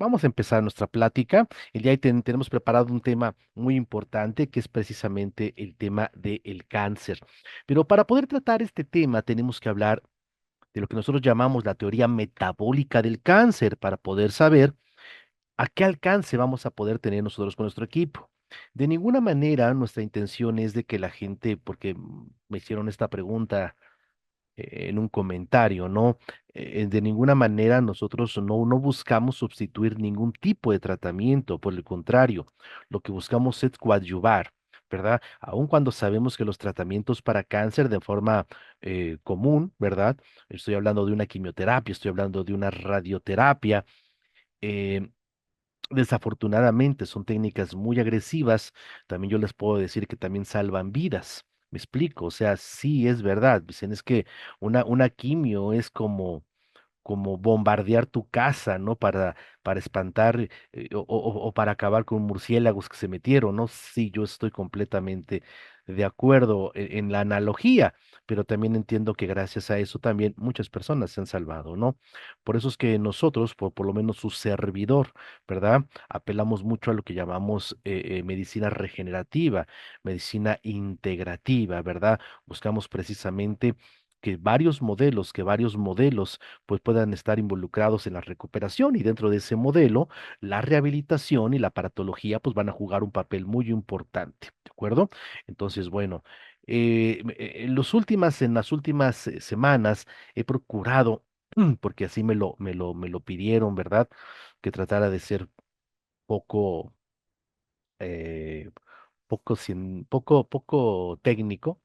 vamos a empezar nuestra plática. El día de hoy tenemos preparado un tema muy importante que es precisamente el tema del cáncer. Pero para poder tratar este tema tenemos que hablar de lo que nosotros llamamos la teoría metabólica del cáncer para poder saber a qué alcance vamos a poder tener nosotros con nuestro equipo. De ninguna manera nuestra intención es de que la gente, porque me hicieron esta pregunta en un comentario, ¿no? De ninguna manera nosotros no buscamos sustituir ningún tipo de tratamiento, por el contrario, lo que buscamos es coadyuvar, ¿verdad? Aun cuando sabemos que los tratamientos para cáncer de forma común, ¿verdad? Estoy hablando de una quimioterapia, estoy hablando de una radioterapia. eh, Desafortunadamente son técnicas muy agresivas. También yo les puedo decir que también salvan vidas. Me explico, o sea, sí es verdad. Dicen es que una quimio es como bombardear tu casa, ¿no? Para espantar o para acabar con murciélagos que se metieron, ¿no? Sí, yo estoy completamente de acuerdo en la analogía, pero también entiendo que gracias a eso también muchas personas se han salvado, ¿no? Por eso es que nosotros, por lo menos su servidor, ¿verdad? Apelamos mucho a lo que llamamos medicina regenerativa, medicina integrativa, ¿verdad? Buscamos precisamente que varios modelos pues puedan estar involucrados en la recuperación y dentro de ese modelo, la rehabilitación y la aparatología pues van a jugar un papel muy importante, ¿de acuerdo? Entonces, bueno, en las últimas semanas he procurado, porque así me lo pidieron, ¿verdad? Que tratara de ser poco, eh, poco técnico,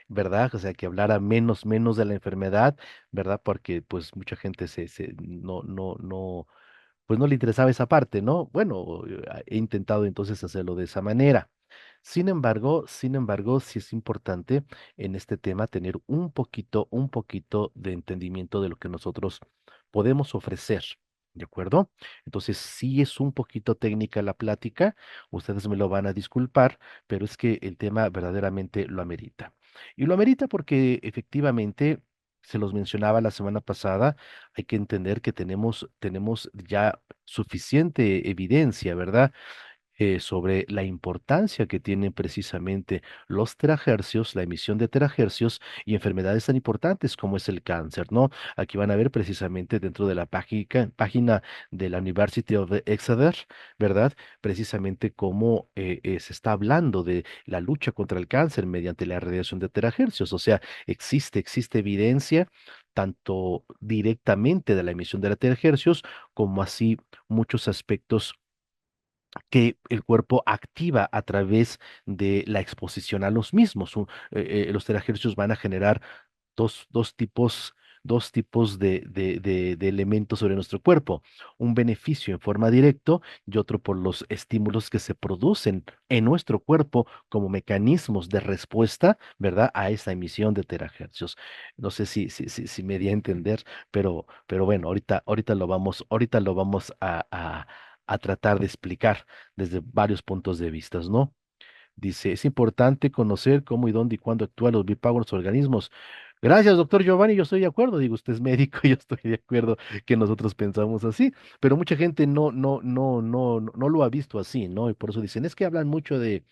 ¿verdad? O sea, que hablara menos de la enfermedad, ¿verdad? Porque pues mucha gente pues no le interesaba esa parte, ¿no? Bueno, he intentado entonces hacerlo de esa manera. Sin embargo, sí es importante en este tema tener un poquito de entendimiento de lo que nosotros podemos ofrecer. ¿De acuerdo? Entonces, sí es un poquito técnica la plática, ustedes me lo van a disculpar, pero es que el tema verdaderamente lo amerita. Y lo amerita porque efectivamente, se los mencionaba la semana pasada, hay que entender que tenemos ya suficiente evidencia, ¿verdad? Sobre la importancia que tienen precisamente los terahercios, la emisión de terahercios y enfermedades tan importantes como es el cáncer, ¿no? Aquí van a ver precisamente dentro de la página de la University of Exeter, ¿verdad? Precisamente cómo se está hablando de la lucha contra el cáncer mediante la radiación de terahercios. O sea, existe evidencia tanto directamente de la emisión de la terahercios como así muchos aspectos que el cuerpo activa a través de la exposición a los mismos. Los terahercios van a generar dos tipos de elementos sobre nuestro cuerpo. Un beneficio en forma directa y otro por los estímulos que se producen en nuestro cuerpo como mecanismos de respuesta, ¿verdad? A esa emisión de terahercios. No sé si me di a entender, pero bueno, ahorita lo vamos a tratar de explicar desde varios puntos de vista, ¿no? Dice, es importante conocer cómo y dónde y cuándo actúan los biopagos en los organismos. Gracias, doctor Giovanni, yo estoy de acuerdo. Digo, usted es médico, yo estoy de acuerdo que nosotros pensamos así, pero mucha gente no lo ha visto así, ¿no? Y por eso dicen, es que hablan mucho de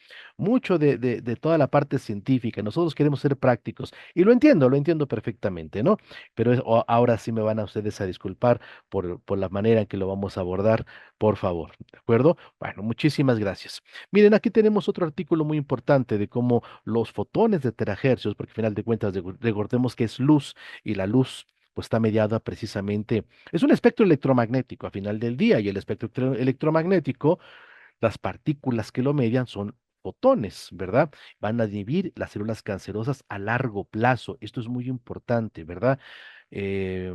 toda la parte científica. Nosotros queremos ser prácticos. Y lo entiendo perfectamente, ¿no? Pero ahora sí me van a ustedes a disculpar por la manera en que lo vamos a abordar, por favor, ¿de acuerdo? Bueno, muchísimas gracias. Miren, aquí tenemos otro artículo muy importante de cómo los fotones de terahercios, porque al final de cuentas recordemos que es luz y la luz pues está mediada precisamente, es un espectro electromagnético a final del día y el espectro electromagnético, las partículas que lo median son fotones, ¿verdad? Van a inhibir las células cancerosas a largo plazo. Esto es muy importante, ¿verdad? Eh,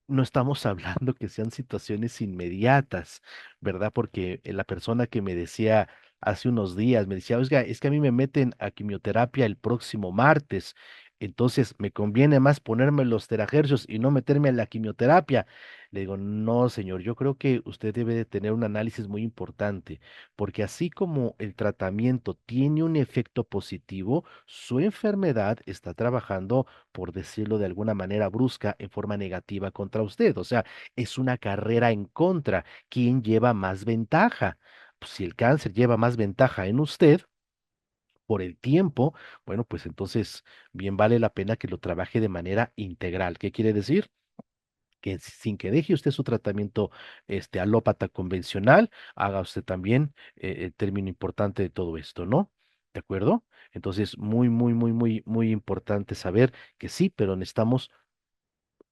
no estamos hablando que sean situaciones inmediatas, ¿verdad? Porque la persona que me decía hace unos días, me decía, oiga, es que a mí me meten a quimioterapia el próximo martes. Entonces, ¿me conviene más ponerme los terahercios y no meterme a la quimioterapia? Le digo, no, señor, yo creo que usted debe de tener un análisis muy importante, porque así como el tratamiento tiene un efecto positivo, su enfermedad está trabajando, por decirlo de alguna manera brusca, en forma negativa contra usted. O sea, es una carrera en contra. ¿Quién lleva más ventaja? Pues si el cáncer lleva más ventaja en usted, por el tiempo, bueno, pues entonces bien vale la pena que lo trabaje de manera integral. ¿Qué quiere decir? Que sin que deje usted su tratamiento alópata convencional, haga usted también el término importante de todo esto, ¿no? ¿De acuerdo? Entonces, muy, muy, muy, muy, muy importante saber que sí, pero necesitamos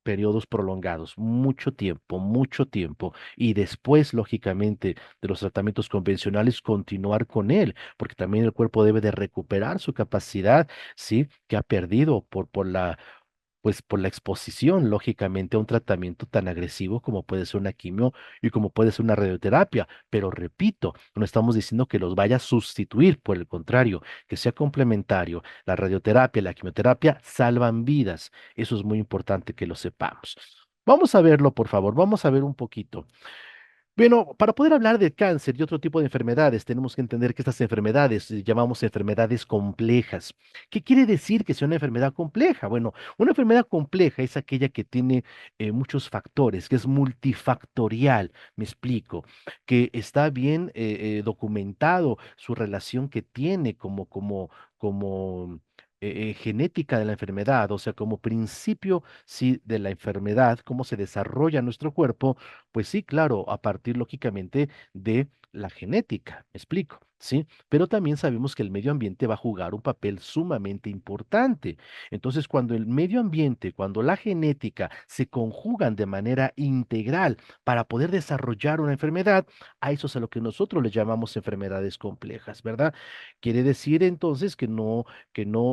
periodos prolongados, mucho tiempo, y después, lógicamente, de los tratamientos convencionales, continuar con él, porque también el cuerpo debe de recuperar su capacidad, ¿sí? Que ha perdido pues por la exposición, lógicamente, a un tratamiento tan agresivo como puede ser una quimio y como puede ser una radioterapia. Pero repito, no estamos diciendo que los vaya a sustituir, por el contrario, que sea complementario. La radioterapia, la quimioterapia salvan vidas. Eso es muy importante que lo sepamos. Vamos a verlo, por favor, vamos a ver un poquito. Bueno, para poder hablar de cáncer y otro tipo de enfermedades, tenemos que entender que estas enfermedades llamamos enfermedades complejas. ¿Qué quiere decir que sea una enfermedad compleja? Bueno, una enfermedad compleja es aquella que tiene muchos factores, que es multifactorial, me explico, que está bien documentado su relación que tiene como genética de la enfermedad, o sea, como principio, sí, de la enfermedad, cómo se desarrolla nuestro cuerpo, pues sí, claro, a partir lógicamente de la genética, me explico, ¿sí? Pero también sabemos que el medio ambiente va a jugar un papel sumamente importante. Entonces, cuando el medio ambiente, cuando la genética se conjugan de manera integral para poder desarrollar una enfermedad, a eso es a lo que nosotros le llamamos enfermedades complejas, ¿verdad? Quiere decir entonces que no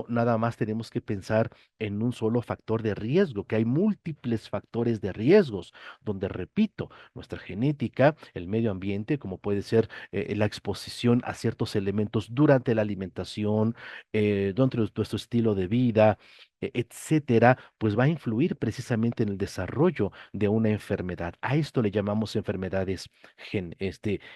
nada más tenemos que pensar en un solo factor de riesgo, que hay múltiples factores de riesgos donde, repito, nuestra genética, el medio ambiente, como puede ser la exposición a ciertos elementos durante la alimentación, durante nuestro estilo de vida, etcétera, pues va a influir precisamente en el desarrollo de una enfermedad. A esto le llamamos enfermedades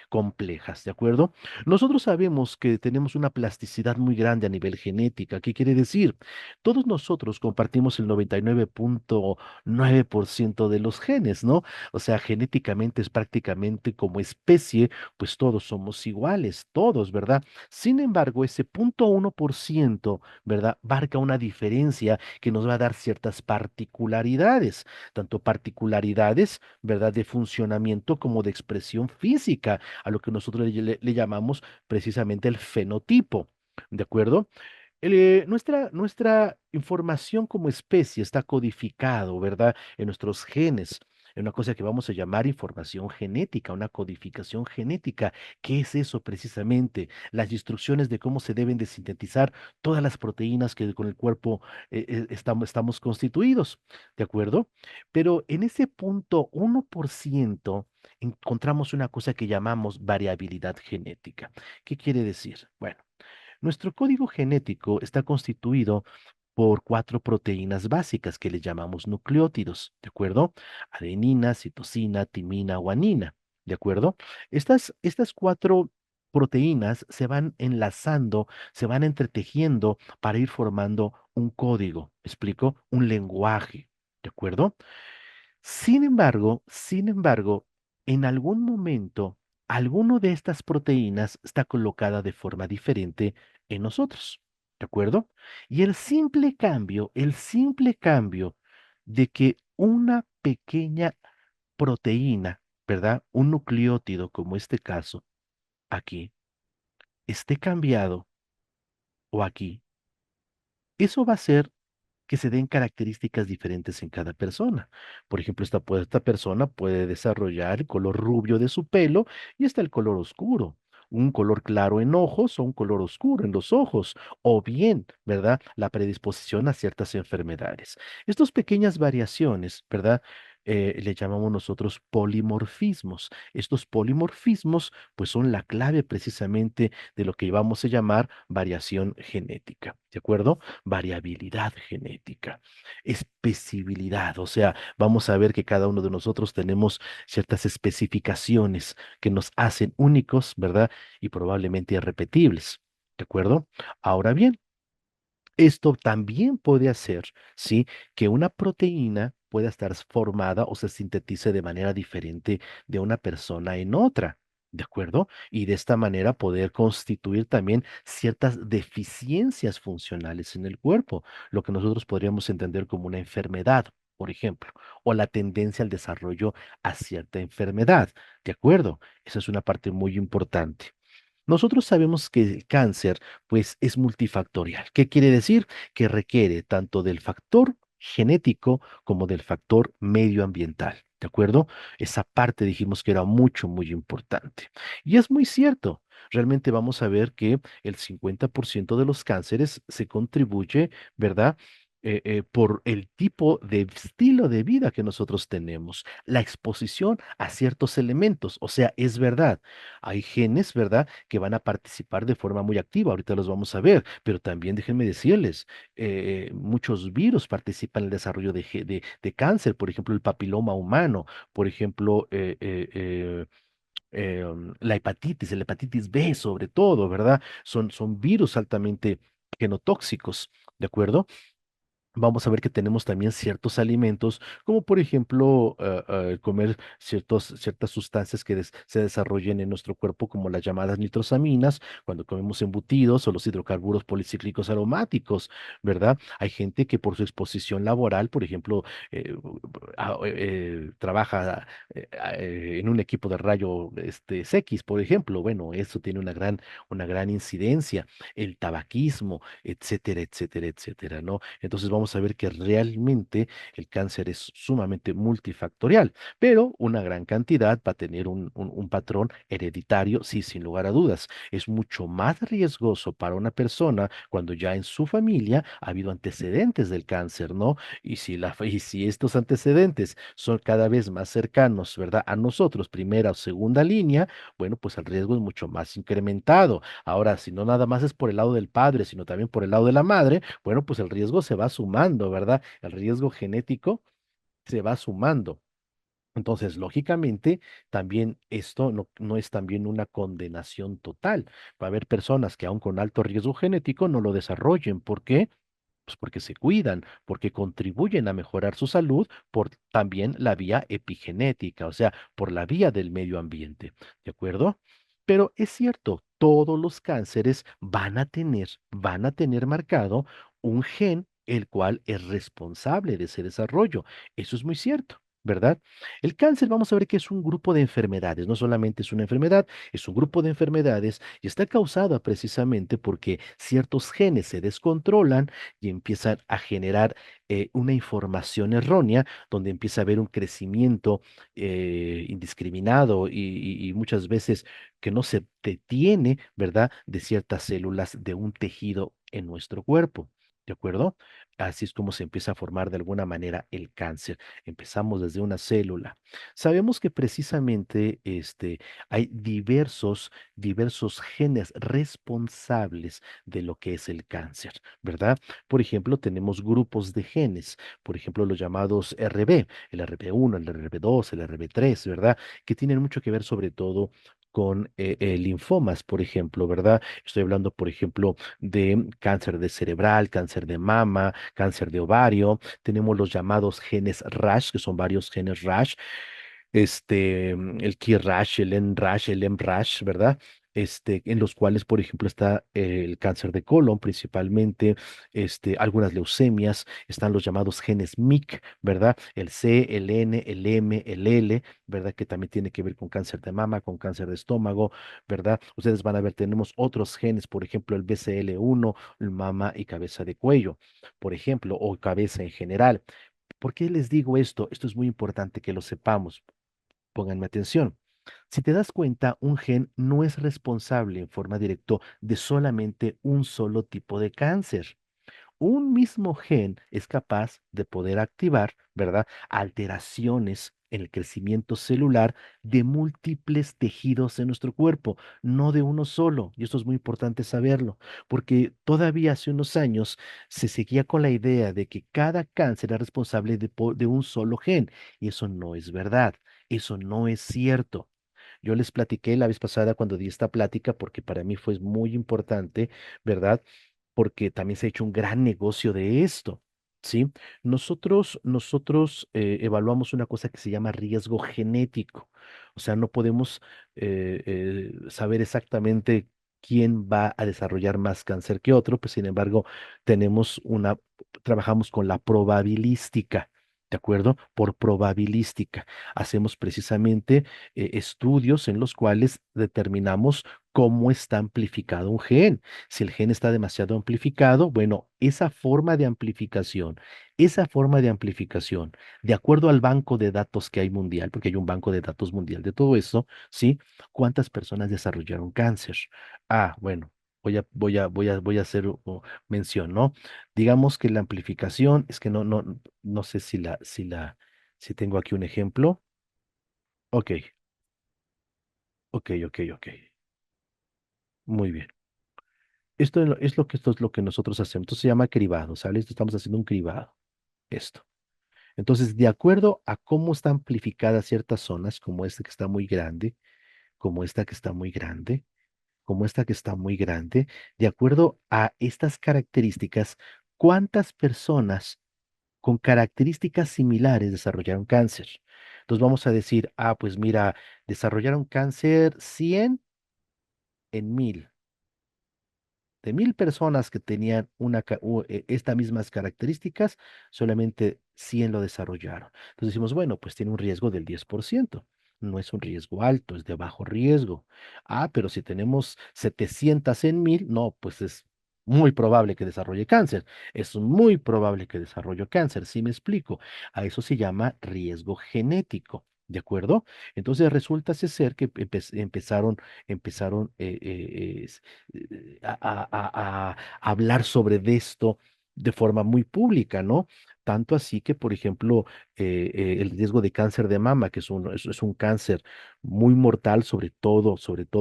complejas, ¿de acuerdo? Nosotros sabemos que tenemos una plasticidad muy grande a nivel genética. ¿Qué quiere decir? Todos nosotros compartimos el 99.9% de los genes, ¿no? O sea, genéticamente es prácticamente como especie, pues todos somos iguales, todos, ¿verdad? Sin embargo, ese 0.1%, ¿verdad? Marca una diferencia que nos va a dar ciertas particularidades, tanto particularidades, ¿verdad? De funcionamiento como de expresión física, a lo que nosotros le llamamos precisamente el fenotipo. ¿De acuerdo? Nuestra información como especie está codificado, ¿verdad? En nuestros genes, en una cosa que vamos a llamar información genética, una codificación genética. ¿Qué es eso precisamente? Las instrucciones de cómo se deben de sintetizar todas las proteínas que con el cuerpo estamos constituidos, ¿de acuerdo? Pero en ese 0.1% encontramos una cosa que llamamos variabilidad genética. ¿Qué quiere decir? Bueno. Nuestro código genético está constituido por cuatro proteínas básicas que le llamamos nucleótidos, ¿de acuerdo? Adenina, citosina, timina, guanina, ¿de acuerdo? Estas cuatro proteínas se van enlazando, se van entretejiendo para ir formando un código, ¿me explico? Un lenguaje, ¿de acuerdo? Sin embargo, en algún momento, alguno de estas proteínas está colocada de forma diferente en nosotros, ¿de acuerdo? Y el simple cambio de que una pequeña proteína, ¿verdad? Un nucleótido, como este caso, aquí, esté cambiado o aquí, eso va a ser que se den características diferentes en cada persona. Por ejemplo, esta persona puede desarrollar el color rubio de su pelo y está el color oscuro. Un color claro en ojos o un color oscuro en los ojos, o bien, ¿verdad? La predisposición a ciertas enfermedades. Estas pequeñas variaciones, ¿verdad? le llamamos nosotros polimorfismos. Estos polimorfismos pues son la clave precisamente de lo que vamos a llamar variación genética, ¿de acuerdo? Variabilidad genética, especibilidad, o sea, vamos a ver que cada uno de nosotros tenemos ciertas especificaciones que nos hacen únicos, ¿verdad? Y probablemente irrepetibles, ¿de acuerdo? Ahora bien, esto también puede hacer, ¿sí? Que una proteína pueda estar formada o se sintetice de manera diferente de una persona en otra, ¿de acuerdo? Y de esta manera poder constituir también ciertas deficiencias funcionales en el cuerpo, lo que nosotros podríamos entender como una enfermedad, por ejemplo, o la tendencia al desarrollo a cierta enfermedad, ¿de acuerdo? Esa es una parte muy importante. Nosotros sabemos que el cáncer, pues, es multifactorial. ¿Qué quiere decir? Que requiere tanto del factor genético como del factor medioambiental. ¿De acuerdo? Esa parte dijimos que era mucho, muy importante. Y es muy cierto. Realmente vamos a ver que el 50% de los cánceres se contribuye, ¿verdad? Por el tipo de estilo de vida que nosotros tenemos, la exposición a ciertos elementos. O sea, es verdad, hay genes, ¿verdad?, que van a participar de forma muy activa. Ahorita los vamos a ver, pero también déjenme decirles, muchos virus participan en el desarrollo de cáncer, por ejemplo, el papiloma humano, por ejemplo, la hepatitis B sobre todo, ¿verdad? Son virus altamente genotóxicos, ¿de acuerdo? Vamos a ver que tenemos también ciertos alimentos, como por ejemplo comer ciertas sustancias que se desarrollen en nuestro cuerpo, como las llamadas nitrosaminas, cuando comemos embutidos o los hidrocarburos policíclicos aromáticos, ¿verdad? Hay gente que por su exposición laboral, por ejemplo, trabaja en un equipo de rayo X, por ejemplo. Bueno, eso tiene una gran incidencia. El tabaquismo, etcétera, etcétera, etcétera, ¿no? Entonces vamos a ver que realmente el cáncer es sumamente multifactorial, pero una gran cantidad va a tener un patrón hereditario, sí, sin lugar a dudas. Es mucho más riesgoso para una persona cuando ya en su familia ha habido antecedentes del cáncer, ¿no? Y si estos antecedentes son cada vez más cercanos, ¿verdad? A nosotros, primera o segunda línea, bueno, pues el riesgo es mucho más incrementado. Ahora, si no nada más es por el lado del padre, sino también por el lado de la madre, bueno, pues el riesgo se va sumando, ¿verdad? El riesgo genético se va sumando. Entonces, lógicamente, también esto no es también una condenación total. Va a haber personas que aun con alto riesgo genético no lo desarrollen. ¿Por qué? Pues porque se cuidan, porque contribuyen a mejorar su salud por también la vía epigenética, o sea, por la vía del medio ambiente, ¿de acuerdo? Pero es cierto, todos los cánceres van a tener marcado un gen el cual es responsable de ese desarrollo. Eso es muy cierto. ¿Verdad? El cáncer, vamos a ver que es un grupo de enfermedades, no solamente es una enfermedad, es un grupo de enfermedades y está causada precisamente porque ciertos genes se descontrolan y empiezan a generar una información errónea, donde empieza a haber un crecimiento indiscriminado y muchas veces que no se detiene, ¿verdad?, de ciertas células de un tejido en nuestro cuerpo. ¿De acuerdo? Así es como se empieza a formar de alguna manera el cáncer. Empezamos desde una célula. Sabemos que precisamente hay diversos genes responsables de lo que es el cáncer, ¿verdad? Por ejemplo, tenemos grupos de genes, por ejemplo, los llamados RB, el RB1, el RB2, el RB3, ¿verdad? Que tienen mucho que ver sobre todo con linfomas, por ejemplo, ¿verdad? Estoy hablando, por ejemplo, de cáncer de cerebral, cáncer de mama, cáncer de ovario. Tenemos los llamados genes RAS, que son varios genes RAS, el KRAS, el NRAS, el MRAS, ¿verdad? En los cuales, por ejemplo, está el cáncer de colon principalmente, algunas leucemias, están los llamados genes MYC, ¿verdad? El C, el N, el M, el L, ¿verdad? Que también tiene que ver con cáncer de mama, con cáncer de estómago, ¿verdad? Ustedes van a ver, tenemos otros genes, por ejemplo, el BCL1, el mama y cabeza de cuello, por ejemplo, o cabeza en general. ¿Por qué les digo esto? Esto es muy importante que lo sepamos. Pónganme atención. Si te das cuenta, un gen no es responsable en forma directa de solamente un solo tipo de cáncer. un mismo gen es capaz de poder activar, ¿verdad? Alteraciones en el crecimiento celular de múltiples tejidos en nuestro cuerpo, no de uno solo. Y esto es muy importante saberlo, porque todavía hace unos años se seguía con la idea de que cada cáncer era responsable de un solo gen, y eso no es verdad, eso no es cierto. Yo les platiqué la vez pasada cuando di esta plática, porque para mí fue muy importante, ¿verdad? Porque también se ha hecho un gran negocio de esto, ¿sí? Nosotros evaluamos una cosa que se llama riesgo genético. O sea, no podemos saber exactamente quién va a desarrollar más cáncer que otro, pues sin embargo, trabajamos con la probabilística. ¿De acuerdo? Por probabilística. Hacemos precisamente estudios en los cuales determinamos cómo está amplificado un gen. Si el gen está demasiado amplificado, bueno, esa forma de amplificación, de acuerdo al banco de datos que hay mundial, porque hay un banco de datos mundial de todo eso, ¿sí? ¿Cuántas personas desarrollaron cáncer? Ah, bueno. Voy a hacer mención, ¿no? Digamos que la amplificación, es que no sé si tengo aquí un ejemplo. Ok, ok. Muy bien. Esto es lo que nosotros hacemos. Esto se llama cribado, ¿sabes? Estamos haciendo un cribado. Esto. Entonces, de acuerdo a cómo están amplificadas ciertas zonas, como esta que está muy grande, como esta que está muy grande, como esta que está muy grande, de acuerdo a estas características, ¿cuántas personas con características similares desarrollaron cáncer? Entonces vamos a decir, pues mira, desarrollaron cáncer 100 en 1000. De 1000 personas que tenían estas mismas características, solamente 100 lo desarrollaron. Entonces decimos, bueno, pues tiene un riesgo del 10%. No es un riesgo alto, es de bajo riesgo. Pero si tenemos 700 en 1000, no, pues es muy probable que desarrolle cáncer. Es muy probable que desarrolle cáncer, ¿sí me explico? A eso se llama riesgo genético. ¿De acuerdo? Entonces resulta ser que empezaron a hablar sobre de esto de forma muy pública, ¿no? Tanto así que, por ejemplo, el riesgo de cáncer de mama, que es un cáncer muy mortal, sobre todo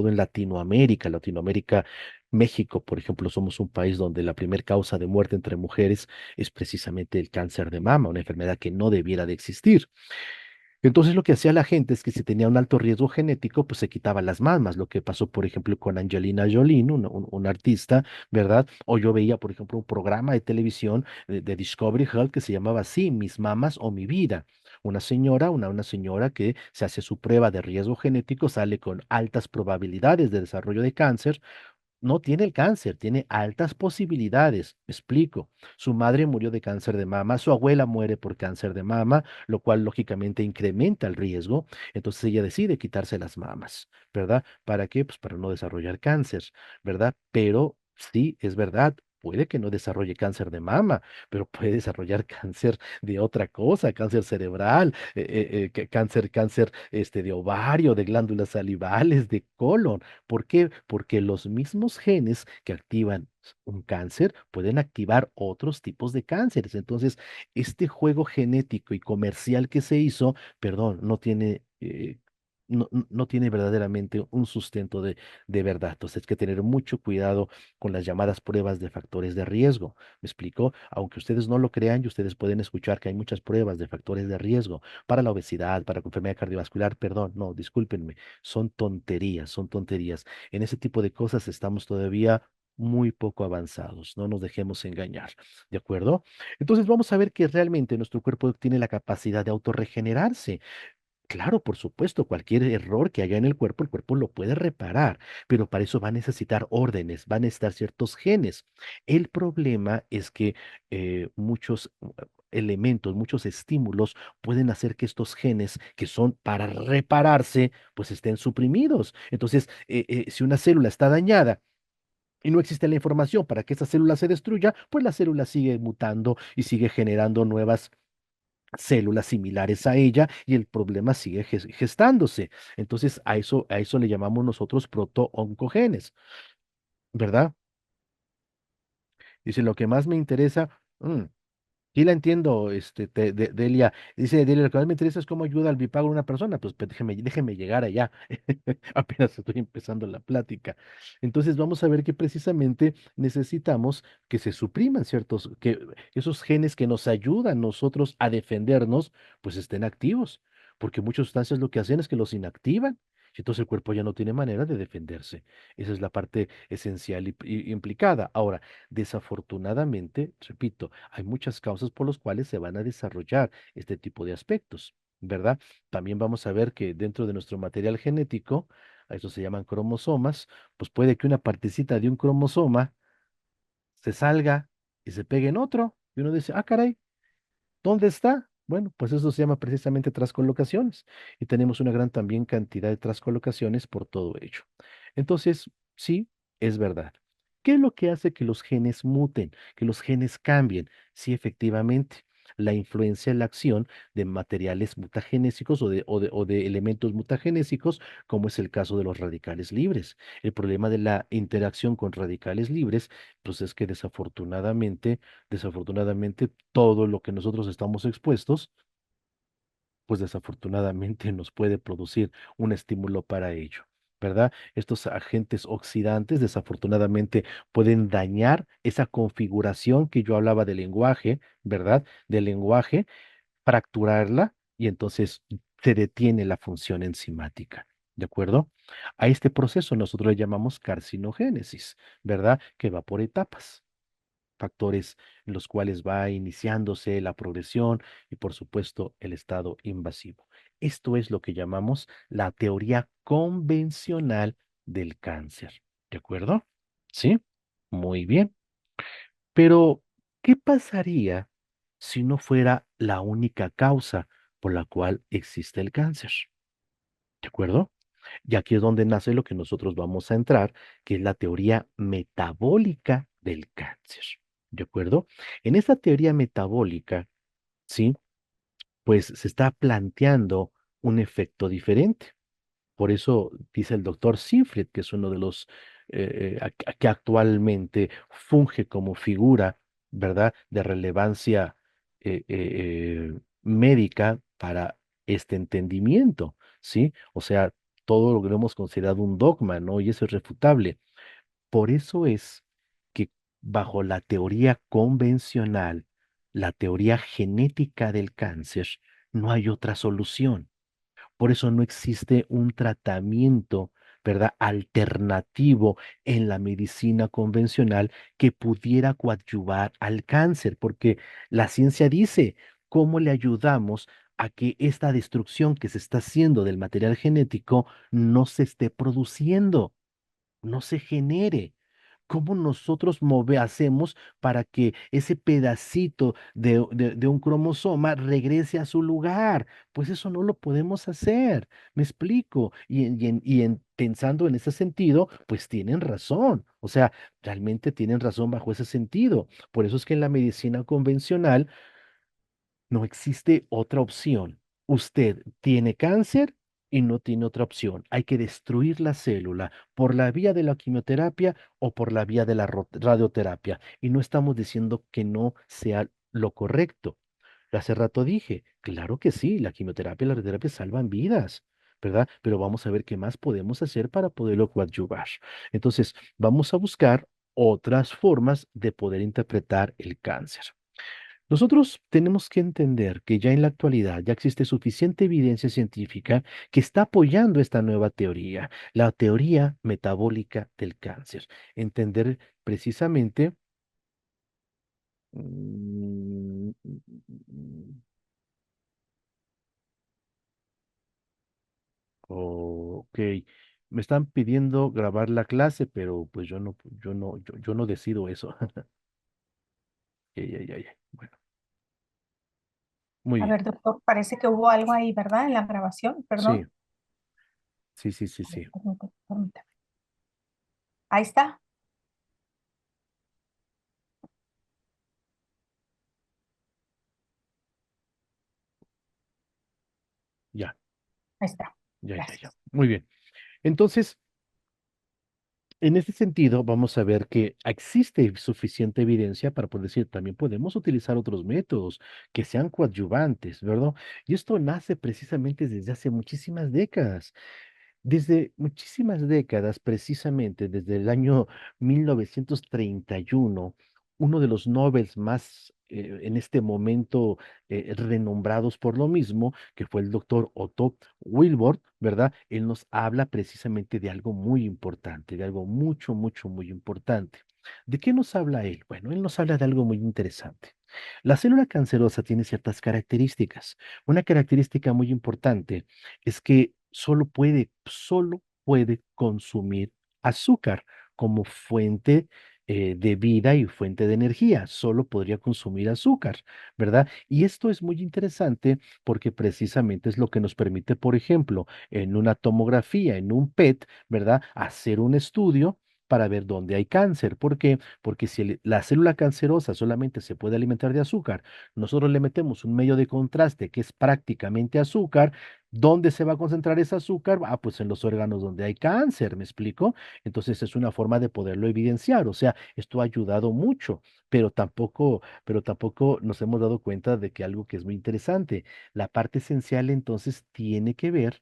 en Latinoamérica. Latinoamérica, México, por ejemplo, somos un país donde la primera causa de muerte entre mujeres es precisamente el cáncer de mama, una enfermedad que no debiera de existir. Entonces lo que hacía la gente es que si tenía un alto riesgo genético, pues se quitaba las mamas, lo que pasó, por ejemplo, con Angelina Jolie, ¿no? Una artista, ¿verdad? O yo veía, por ejemplo, un programa de televisión de Discovery Health que se llamaba así, Mis mamas o mi vida. Una señora que se hace su prueba de riesgo genético, sale con altas probabilidades de desarrollo de cáncer, no tiene el cáncer, tiene altas posibilidades. Me explico. Su madre murió de cáncer de mama, su abuela muere por cáncer de mama, lo cual lógicamente incrementa el riesgo. Entonces ella decide quitarse las mamas, ¿verdad? ¿Para qué? Pues para no desarrollar cáncer, ¿verdad? Pero sí, es verdad. Puede que no desarrolle cáncer de mama, pero puede desarrollar cáncer de otra cosa, cáncer cerebral, cáncer de ovario, de glándulas salivales, de colon. ¿Por qué? Porque los mismos genes que activan un cáncer pueden activar otros tipos de cánceres. Entonces, este juego genético y comercial que se hizo, perdón, no tiene verdaderamente un sustento de verdad. Entonces, hay que tener mucho cuidado con las llamadas pruebas de factores de riesgo. ¿Me explico? Aunque ustedes no lo crean y ustedes pueden escuchar que hay muchas pruebas de factores de riesgo para la obesidad, para la enfermedad cardiovascular, perdón, no, discúlpenme, son tonterías, son tonterías. En ese tipo de cosas estamos todavía muy poco avanzados, no nos dejemos engañar, ¿de acuerdo? Entonces vamos a ver que realmente nuestro cuerpo tiene la capacidad de autorregenerarse. Claro, por supuesto, cualquier error que haya en el cuerpo lo puede reparar, pero para eso va a necesitar órdenes, va a necesitar ciertos genes. El problema es que muchos elementos, muchos estímulos pueden hacer que estos genes que son para repararse, pues estén suprimidos. Entonces, si una célula está dañada, y no existe la información para que esa célula se destruya, pues la célula sigue mutando y sigue generando nuevas células similares a ella y el problema sigue gestándose. Entonces, a eso le llamamos nosotros protooncogenes, ¿verdad? Dice, lo que más me interesa, sí la entiendo, Delia. Dice, Delia, lo que más me interesa es cómo ayuda al bipago a una persona. Pues déjeme llegar allá. Apenas estoy empezando la plática. Entonces vamos a ver que precisamente necesitamos que se supriman que esos genes que nos ayudan nosotros a defendernos, pues estén activos. Porque muchas sustancias lo que hacen es que los inactivan. Y entonces el cuerpo ya no tiene manera de defenderse. Esa es la parte esencial y implicada. Ahora, desafortunadamente, repito, hay muchas causas por las cuales se van a desarrollar este tipo de aspectos, ¿verdad? También vamos a ver que dentro de nuestro material genético, a eso se llaman cromosomas, pues puede que una partecita de un cromosoma se salga y se pegue en otro, y uno dice, ah, caray, ¿dónde está? Bueno, pues eso se llama precisamente transcolocaciones y tenemos una gran también cantidad de transcolocaciones por todo ello. Entonces, sí, es verdad. ¿Qué es lo que hace que los genes muten, que los genes cambien? Sí, efectivamente, la influencia en la acción de materiales mutagenésicos o de elementos mutagenésicos, como es el caso de los radicales libres. El problema de la interacción con radicales libres, pues es que desafortunadamente, todo lo que nosotros estamos expuestos, pues desafortunadamente nos puede producir un estímulo para ello, ¿verdad? Estos agentes oxidantes desafortunadamente pueden dañar esa configuración que yo hablaba del lenguaje, ¿verdad? Del lenguaje, fracturarla y entonces se detiene la función enzimática. ¿De acuerdo? A este proceso nosotros le llamamos carcinogénesis, ¿verdad? Que va por etapas, factores en los cuales va iniciándose la progresión y por supuesto el estado invasivo. Esto es lo que llamamos la teoría convencional del cáncer. ¿De acuerdo? ¿Sí? Muy bien. Pero, ¿qué pasaría si no fuera la única causa por la cual existe el cáncer? ¿De acuerdo? Y aquí es donde nace lo que nosotros vamos a entrar, que es la teoría metabólica del cáncer. ¿De acuerdo? En esta teoría metabólica, ¿sí? Pues se está planteando un efecto diferente. Por eso dice el doctor Siegfried, que es uno de los que actualmente funge como figura, ¿verdad?, de relevancia médica para este entendimiento, ¿sí? O sea, todo lo que hemos considerado un dogma, ¿no? Y eso es refutable. Por eso es que bajo la teoría convencional, la teoría genética del cáncer, no hay otra solución. Por eso no existe un tratamiento, ¿verdad?, alternativo en la medicina convencional que pudiera coadyuvar al cáncer, porque la ciencia dice, ¿cómo le ayudamos a que esta destrucción que se está haciendo del material genético no se esté produciendo, no se genere? ¿Cómo nosotros hacemos para que ese pedacito de un cromosoma regrese a su lugar? Pues eso no lo podemos hacer. ¿Me explico? Pensando en ese sentido, pues tienen razón. O sea, realmente tienen razón bajo ese sentido. Por eso es que en la medicina convencional no existe otra opción. Usted tiene cáncer y no tiene otra opción. Hay que destruir la célula por la vía de la quimioterapia o por la vía de la radioterapia. Y no estamos diciendo que no sea lo correcto. Hace rato dije, claro que sí, la quimioterapia y la radioterapia salvan vidas, ¿verdad? Pero vamos a ver qué más podemos hacer para poderlo coadyuvar. Entonces, vamos a buscar otras formas de poder interpretar el cáncer. Nosotros tenemos que entender que ya en la actualidad ya existe suficiente evidencia científica que está apoyando esta nueva teoría, la teoría metabólica del cáncer. Entender precisamente, mm, ok, me están pidiendo grabar la clase, pero pues yo no decido eso. Ay, ay, ay, ay. Bueno, muy A bien. ver, doctor, parece que hubo algo ahí, ¿verdad? En la grabación, Sí, perdón. sí, sí, sí, A ver, sí. permítame. Ahí está, Ya, ahí está. ya, ya, ya. Gracias. Muy bien. Entonces, En ese sentido, vamos a ver que existe suficiente evidencia para poder decir, también podemos utilizar otros métodos que sean coadyuvantes, ¿verdad? Y esto nace precisamente desde hace muchísimas décadas. Desde muchísimas décadas, precisamente desde el año 1931, uno de los Nobel más en este momento renombrados por lo mismo, que fue el doctor Otto Wilbur, ¿verdad? Él nos habla precisamente de algo muy importante, de algo mucho, mucho, muy importante. ¿De qué nos habla él? Bueno, él nos habla de algo muy interesante. La célula cancerosa tiene ciertas características. Una característica muy importante es que solo puede consumir azúcar como fuente de vida y fuente de energía. Solo podría consumir azúcar, ¿verdad? Y esto es muy interesante porque precisamente es lo que nos permite, por ejemplo, en una tomografía, en un PET, ¿verdad? Hacer un estudio para ver dónde hay cáncer. ¿Por qué? Porque si la célula cancerosa solamente se puede alimentar de azúcar, nosotros le metemos un medio de contraste que es prácticamente azúcar. ¿Dónde se va a concentrar ese azúcar? Ah, pues en los órganos donde hay cáncer, ¿me explico? Entonces es una forma de poderlo evidenciar. O sea, esto ha ayudado mucho, pero tampoco nos hemos dado cuenta de que algo que es muy interesante, la parte esencial entonces tiene que ver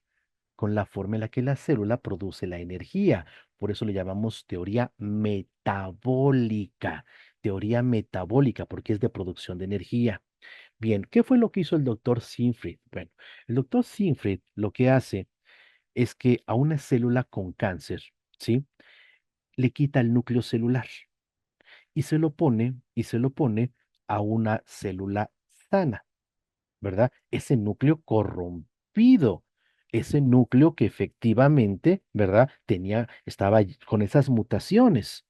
con la forma en la que la célula produce la energía. Por eso le llamamos teoría metabólica, porque es de producción de energía. Bien, ¿qué fue lo que hizo el doctor Siegfried? Bueno, el doctor Siegfried lo que hace es que a una célula con cáncer, ¿sí? Le quita el núcleo celular y se lo pone a una célula sana, ¿verdad? Ese núcleo corrompido, ese núcleo que efectivamente, ¿verdad? Estaba con esas mutaciones,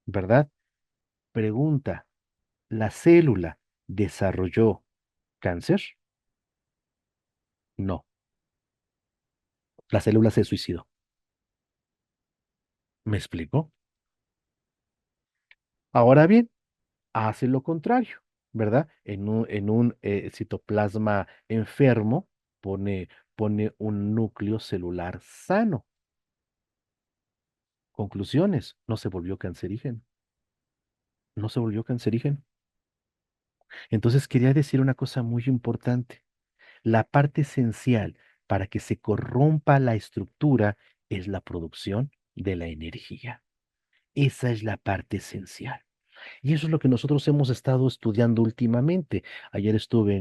¿verdad? Pregunta, ¿la célula desarrolló cáncer? No, la célula se suicidó. ¿Me explico? Ahora bien, hace lo contrario, ¿verdad? En un citoplasma enfermo pone, pone un núcleo celular sano. Conclusiones, no se volvió cancerígeno, no se volvió cancerígeno. Entonces quería decir una cosa muy importante. La parte esencial para que se corrompa la estructura es la producción de la energía. Esa es la parte esencial. Y eso es lo que nosotros hemos estado estudiando últimamente. Ayer estuve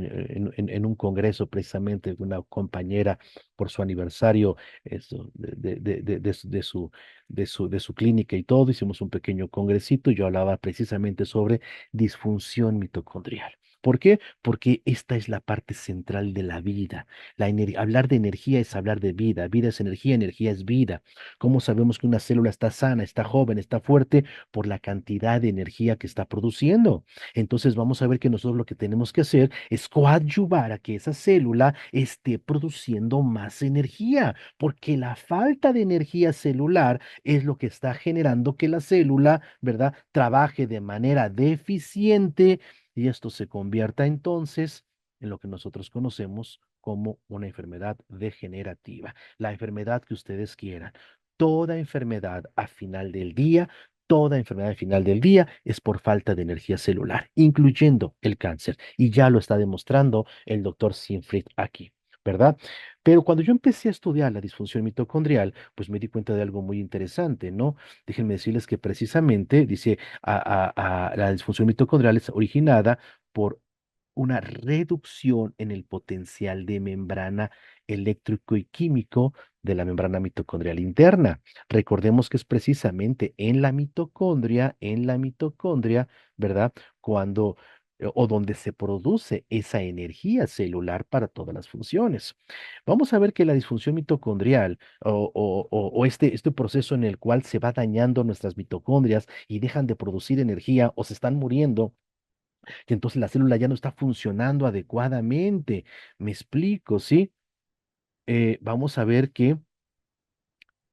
en un congreso precisamente con una compañera por su aniversario de su clínica y todo. Hicimos un pequeño congresito y yo hablaba precisamente sobre disfunción mitocondrial. ¿Por qué? Porque esta es la parte central de la vida. Hablar de energía es hablar de vida. Vida es energía, energía es vida. ¿Cómo sabemos que una célula está sana, está joven, está fuerte? Por la cantidad de energía que está produciendo. Entonces vamos a ver que nosotros lo que tenemos que hacer es coadyuvar a que esa célula esté produciendo más energía, porque la falta de energía celular es lo que está generando que la célula, ¿verdad?, trabaje de manera deficiente y esto se convierta entonces en lo que nosotros conocemos como una enfermedad degenerativa, la enfermedad que ustedes quieran. Toda enfermedad a final del día Toda enfermedad al final del día es por falta de energía celular, incluyendo el cáncer. Y ya lo está demostrando el doctor Siegfried aquí, ¿verdad? Pero cuando yo empecé a estudiar la disfunción mitocondrial, pues me di cuenta de algo muy interesante, ¿no? Déjenme decirles que precisamente, dice, la disfunción mitocondrial es originada por una reducción en el potencial de membrana eléctrico y químico de la membrana mitocondrial interna. Recordemos que es precisamente en la mitocondria, ¿verdad? Cuando o donde se produce esa energía celular para todas las funciones. Vamos a ver que la disfunción mitocondrial o este proceso en el cual se va dañando nuestras mitocondrias y dejan de producir energía o se están muriendo, que entonces la célula ya no está funcionando adecuadamente. Me explico, ¿sí? Vamos a ver que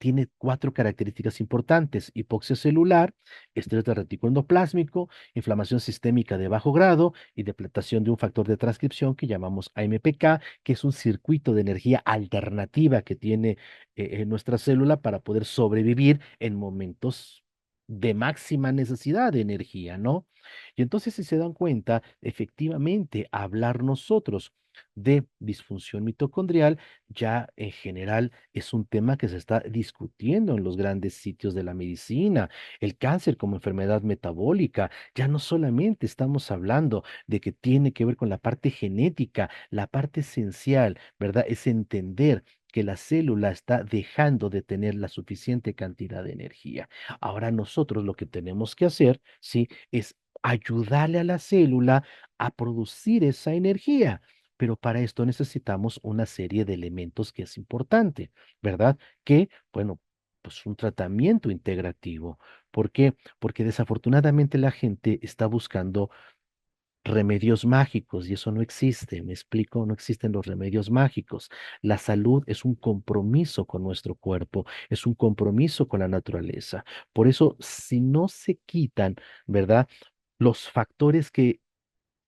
tiene cuatro características importantes: hipoxia celular, estrés de retículo endoplásmico, inflamación sistémica de bajo grado y depletación de un factor de transcripción que llamamos AMPK, que es un circuito de energía alternativa que tiene nuestra célula para poder sobrevivir en momentos de máxima necesidad de energía, ¿no? Y entonces, si se dan cuenta, efectivamente, hablar nosotros de disfunción mitocondrial ya en general es un tema que se está discutiendo en los grandes sitios de la medicina. El cáncer como enfermedad metabólica, ya no solamente estamos hablando de que tiene que ver con la parte genética, la parte esencial, ¿verdad? Es entender que la célula está dejando de tener la suficiente cantidad de energía. Ahora nosotros lo que tenemos que hacer, ¿sí? Es ayudarle a la célula a producir esa energía. Pero para esto necesitamos una serie de elementos que es importante, ¿verdad? Que, bueno, pues un tratamiento integrativo. ¿Por qué? Porque desafortunadamente la gente está buscando remedios mágicos y eso no existe. ¿Me explico? No existen los remedios mágicos. La salud es un compromiso con nuestro cuerpo, es un compromiso con la naturaleza. Por eso, si no se quitan, ¿verdad? Los factores que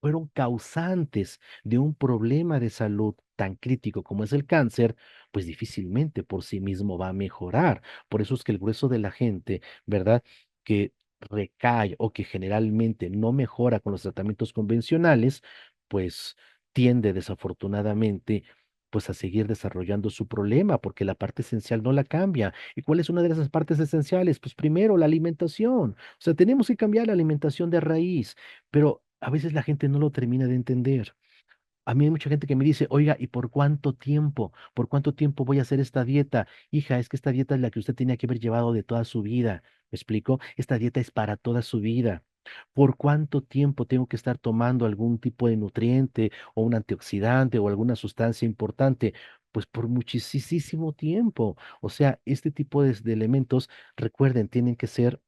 fueron causantes de un problema de salud tan crítico como es el cáncer, pues difícilmente por sí mismo va a mejorar. Por eso es que el grueso de la gente, ¿verdad? Que recae o que generalmente no mejora con los tratamientos convencionales, pues tiende desafortunadamente pues a seguir desarrollando su problema porque la parte esencial no la cambia. ¿Y cuál es una de esas partes esenciales? Pues primero, la alimentación. O sea, tenemos que cambiar la alimentación de raíz, pero a veces la gente no lo termina de entender. A mí hay mucha gente que me dice, oiga, ¿y por cuánto tiempo? ¿Por cuánto tiempo voy a hacer esta dieta? Hija, es que esta dieta es la que usted tenía que haber llevado de toda su vida. ¿Me explico? Esta dieta es para toda su vida. ¿Por cuánto tiempo tengo que estar tomando algún tipo de nutriente o un antioxidante o alguna sustancia importante? Pues por muchísimo tiempo. O sea, este tipo de elementos, recuerden, tienen que ser,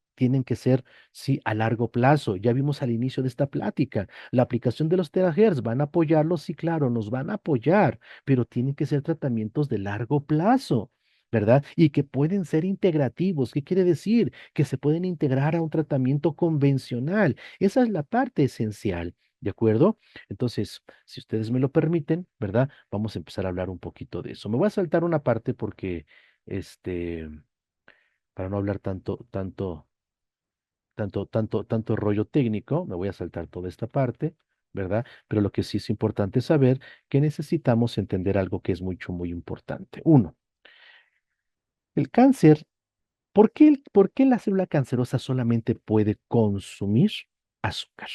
sí, a largo plazo. Ya vimos al inicio de esta plática. La aplicación de los terahertz, ¿van a apoyarlos? Sí, claro, nos van a apoyar, pero tienen que ser tratamientos de largo plazo, ¿verdad? Y que pueden ser integrativos. ¿Qué quiere decir? Que se pueden integrar a un tratamiento convencional. Esa es la parte esencial, ¿de acuerdo? Entonces, si ustedes me lo permiten, ¿verdad? Vamos a empezar a hablar un poquito de eso. Me voy a saltar una parte porque, este, para no hablar tanto rollo técnico, me voy a saltar toda esta parte, ¿verdad? Pero lo que sí es importante saber que necesitamos entender algo que es mucho, muy importante. Uno, el cáncer, ¿por qué la célula cancerosa solamente puede consumir azúcar?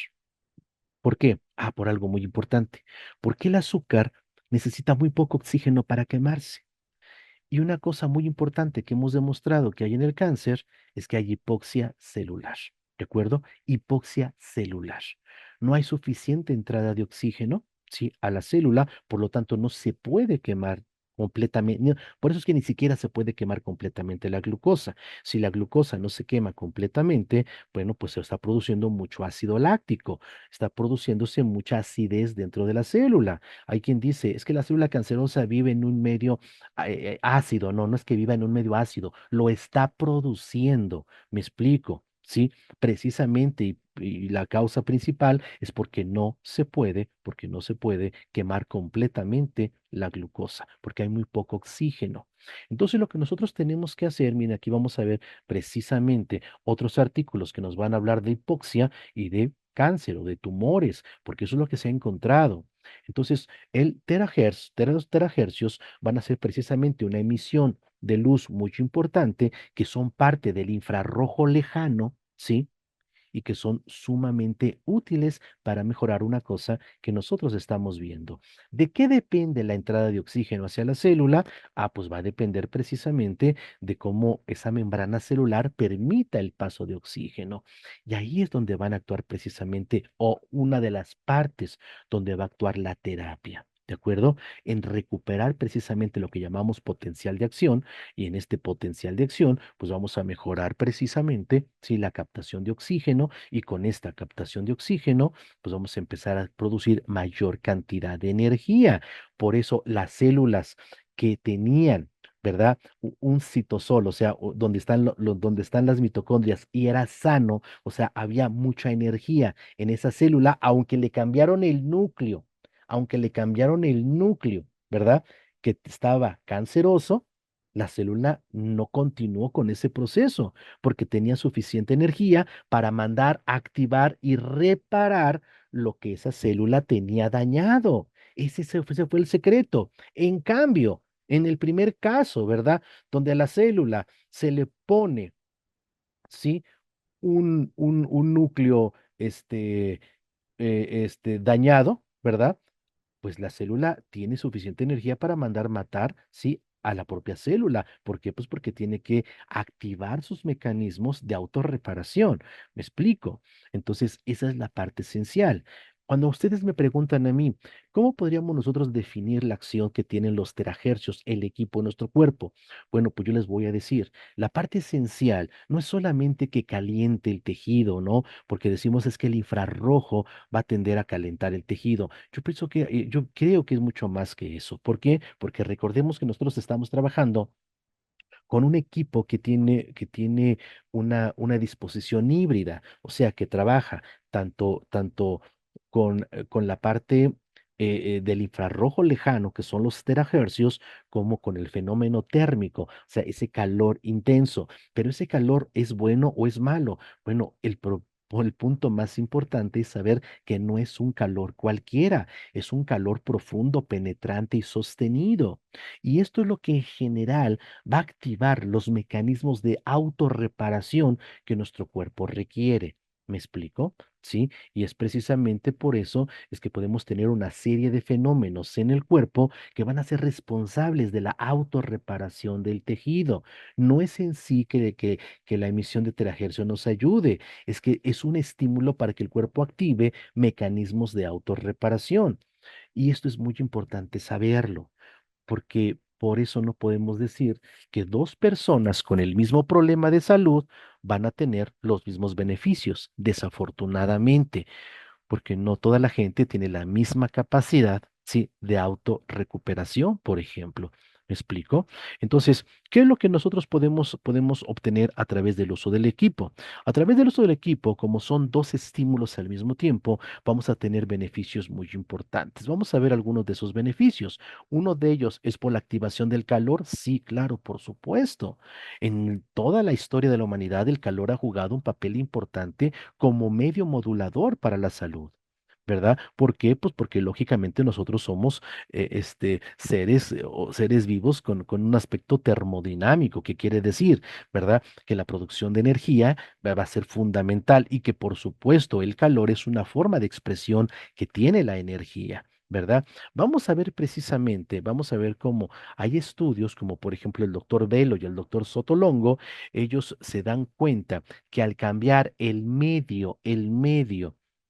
¿Por qué? Ah, por algo muy importante. Porque el azúcar necesita muy poco oxígeno para quemarse. Y una cosa muy importante que hemos demostrado que hay en el cáncer es que hay hipoxia celular. ¿De acuerdo? Hipoxia celular. No hay suficiente entrada de oxígeno, ¿sí? A la célula, por lo tanto no se puede quemar completamente. Por eso es que ni siquiera se puede quemar completamente la glucosa. Si la glucosa no se quema completamente, bueno, pues se está produciendo mucho ácido láctico, está produciéndose mucha acidez dentro de la célula. Hay quien dice, es que la célula cancerosa vive en un medio ácido, no, no es que viva en un medio ácido, lo está produciendo, me explico, ¿sí? Precisamente y la causa principal es porque no se puede quemar completamente la glucosa, porque hay muy poco oxígeno. Entonces lo que nosotros tenemos que hacer, mira, aquí vamos a ver precisamente otros artículos que nos van a hablar de hipoxia y de cáncer o de tumores, porque eso es lo que se ha encontrado. Entonces, los terahercios van a ser precisamente una emisión de luz muy importante que son parte del infrarrojo lejano, ¿sí? Y que son sumamente útiles para mejorar una cosa que nosotros estamos viendo. ¿De qué depende la entrada de oxígeno hacia la célula? Ah, pues va a depender precisamente de cómo esa membrana celular permita el paso de oxígeno. Y ahí es donde van a actuar precisamente, o una de las partes donde va a actuar la terapia. ¿De acuerdo? En recuperar precisamente lo que llamamos potencial de acción, y en este potencial de acción, pues vamos a mejorar precisamente, sí, la captación de oxígeno, y con esta captación de oxígeno, pues vamos a empezar a producir mayor cantidad de energía. Por eso las células que tenían ¿verdad? Un citosol, o sea, donde están, donde están las mitocondrias, y era sano, o sea, había mucha energía en esa célula, aunque le cambiaron el núcleo, ¿verdad? Que estaba canceroso, la célula no continuó con ese proceso porque tenía suficiente energía para mandar, activar y reparar lo que esa célula tenía dañado. Ese fue el secreto. En cambio, en el primer caso, ¿verdad? Donde a la célula se le pone, ¿sí? Un núcleo, dañado, ¿verdad? Pues la célula tiene suficiente energía para mandar matar, sí, a la propia célula. ¿Por qué? Pues porque tiene que activar sus mecanismos de autorreparación. ¿Me explico? Entonces, esa es la parte esencial. Cuando ustedes me preguntan a mí, ¿cómo podríamos nosotros definir la acción que tienen los terahercios, el equipo en nuestro cuerpo? Bueno, pues yo les voy a decir, la parte esencial no es solamente que caliente el tejido, ¿no? Porque decimos es que el infrarrojo va a tender a calentar el tejido. Yo creo que es mucho más que eso. ¿Por qué? Porque recordemos que nosotros estamos trabajando con un equipo que tiene una disposición híbrida, o sea, que trabaja tanto con la parte del infrarrojo lejano, que son los terahercios, como con el fenómeno térmico, o sea, ese calor intenso. Pero ese calor es bueno o es malo. Bueno, el punto más importante es saber que no es un calor cualquiera, es un calor profundo, penetrante y sostenido. Y esto es lo que en general va a activar los mecanismos de autorreparación que nuestro cuerpo requiere. ¿Me explico? ¿Sí? Y es precisamente por eso es que podemos tener una serie de fenómenos en el cuerpo que van a ser responsables de la autorreparación del tejido. No es en sí que la emisión de terahercio nos ayude, es que es un estímulo para que el cuerpo active mecanismos de autorreparación. Y esto es muy importante saberlo porque por eso no podemos decir que dos personas con el mismo problema de salud van a tener los mismos beneficios, desafortunadamente, porque no toda la gente tiene la misma capacidad, ¿sí? De autorrecuperación, por ejemplo. ¿Me explico? Entonces, ¿qué es lo que nosotros podemos obtener a través del uso del equipo? A través del uso del equipo, como son dos estímulos al mismo tiempo, vamos a tener beneficios muy importantes. Vamos a ver algunos de esos beneficios. Uno de ellos es por la activación del calor. Sí, claro, por supuesto. En toda la historia de la humanidad, el calor ha jugado un papel importante como medio modulador para la salud. ¿Verdad? ¿Por qué? Pues porque lógicamente nosotros somos seres o seres vivos con un aspecto termodinámico, que quiere decir, ¿verdad? Que la producción de energía va a ser fundamental y que por supuesto el calor es una forma de expresión que tiene la energía. ¿Verdad? Vamos a ver cómo hay estudios, como por ejemplo el doctor Velo y el doctor Sotolongo, ellos se dan cuenta que al cambiar el medio,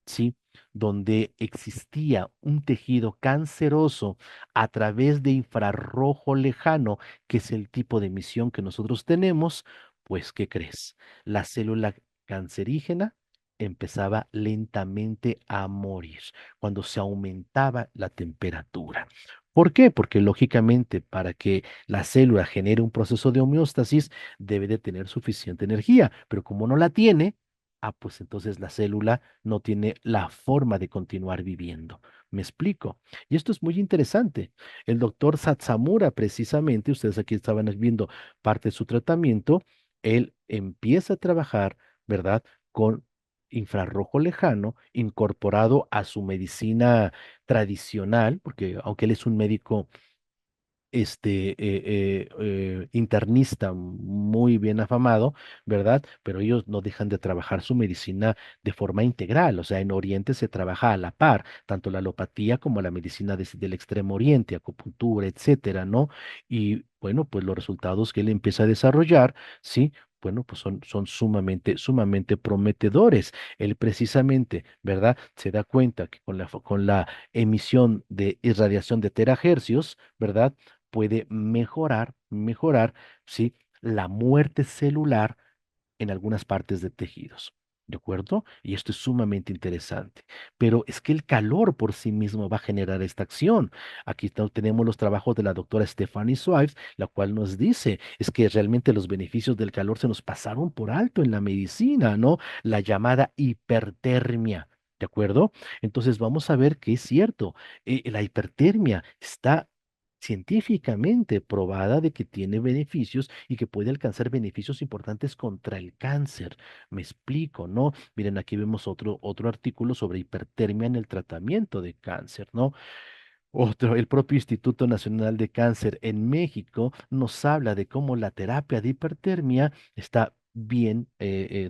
¿sí? Donde existía un tejido canceroso a través de infrarrojo lejano, que es el tipo de emisión que nosotros tenemos, pues, ¿qué crees? La célula cancerígena empezaba lentamente a morir cuando se aumentaba la temperatura. ¿Por qué? Porque lógicamente para que la célula genere un proceso de homeostasis debe de tener suficiente energía, pero como no la tiene, pues entonces la célula no tiene la forma de continuar viviendo. ¿Me explico? Y esto es muy interesante. El doctor Satsamura, precisamente, ustedes aquí estaban viendo parte de su tratamiento, él empieza a trabajar, ¿verdad? Con infrarrojo lejano incorporado a su medicina tradicional, porque aunque él es un médico internista muy bien afamado, ¿verdad? Pero ellos no dejan de trabajar su medicina de forma integral, o sea, en Oriente se trabaja a la par, tanto la alopatía como la medicina del Extremo Oriente, acupuntura, etcétera, ¿no? Y bueno, pues los resultados que él empieza a desarrollar, ¿sí? Bueno, pues son sumamente prometedores. Él precisamente, ¿verdad? Se da cuenta que con la emisión de irradiación de terahercios, ¿verdad? Puede mejorar, ¿sí? La muerte celular en algunas partes de tejidos. ¿De acuerdo? Y esto es sumamente interesante. Pero es que el calor por sí mismo va a generar esta acción. Aquí tenemos los trabajos de la doctora Stephanie Swift, la cual nos dice, es que realmente los beneficios del calor se nos pasaron por alto en la medicina, ¿no? La llamada hipertermia. ¿De acuerdo? Entonces vamos a ver que es cierto. La hipertermia está científicamente probada de que tiene beneficios y que puede alcanzar beneficios importantes contra el cáncer. Me explico, ¿no? Miren, aquí vemos otro artículo sobre hipertermia en el tratamiento de cáncer, ¿no? Otro, el propio Instituto Nacional de Cáncer en México nos habla de cómo la terapia de hipertermia está bien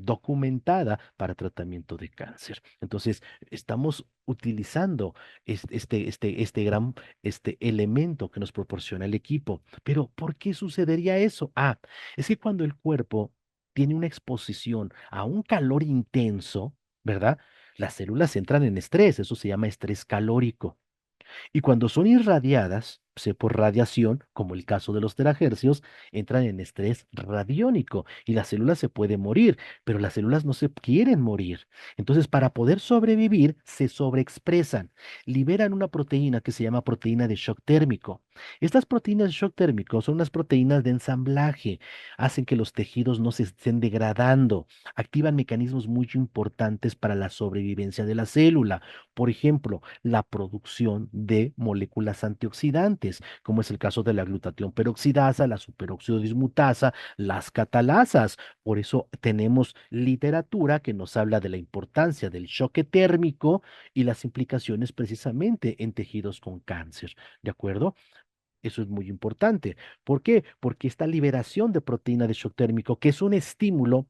documentada para tratamiento de cáncer. Entonces, estamos utilizando este gran elemento que nos proporciona el equipo. Pero, ¿por qué sucedería eso? Ah, es que cuando el cuerpo tiene una exposición a un calor intenso, ¿verdad? Las células entran en estrés, eso se llama estrés calórico. Y cuando son irradiadas, sé por radiación, como el caso de los terahercios, entran en estrés radiónico y la célula se puede morir, pero las células no se quieren morir. Entonces, para poder sobrevivir, se sobreexpresan, liberan una proteína que se llama proteína de shock térmico. Estas proteínas de shock térmico son unas proteínas de ensamblaje, hacen que los tejidos no se estén degradando, activan mecanismos muy importantes para la sobrevivencia de la célula. Por ejemplo, la producción de moléculas antioxidantes, como es el caso de la glutatión peroxidasa, la superóxido dismutasa, las catalasas. Por eso tenemos literatura que nos habla de la importancia del choque térmico y las implicaciones precisamente en tejidos con cáncer. ¿De acuerdo? Eso es muy importante. ¿Por qué? Porque esta liberación de proteína de shock térmico, que es un estímulo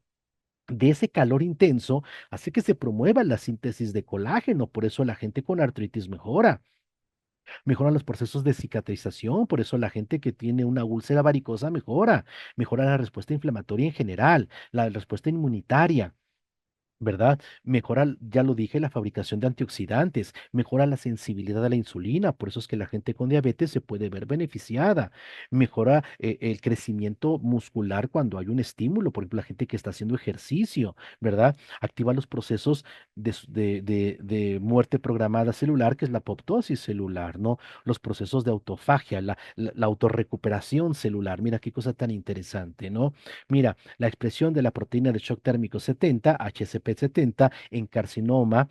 de ese calor intenso, hace que se promueva la síntesis de colágeno. Por eso la gente con artritis mejora. Mejoran los procesos de cicatrización. Por eso la gente que tiene una úlcera varicosa mejora. Mejora la respuesta inflamatoria en general, la respuesta inmunitaria. ¿Verdad? Mejora, ya lo dije, la fabricación de antioxidantes, mejora la sensibilidad a la insulina, por eso es que la gente con diabetes se puede ver beneficiada, mejora el crecimiento muscular cuando hay un estímulo, por ejemplo, la gente que está haciendo ejercicio, ¿verdad? Activa los procesos de muerte programada celular, que es la apoptosis celular, ¿no? Los procesos de autofagia, la autorrecuperación celular, mira qué cosa tan interesante, ¿no? Mira, la expresión de la proteína de shock térmico 70, HCP70, en carcinoma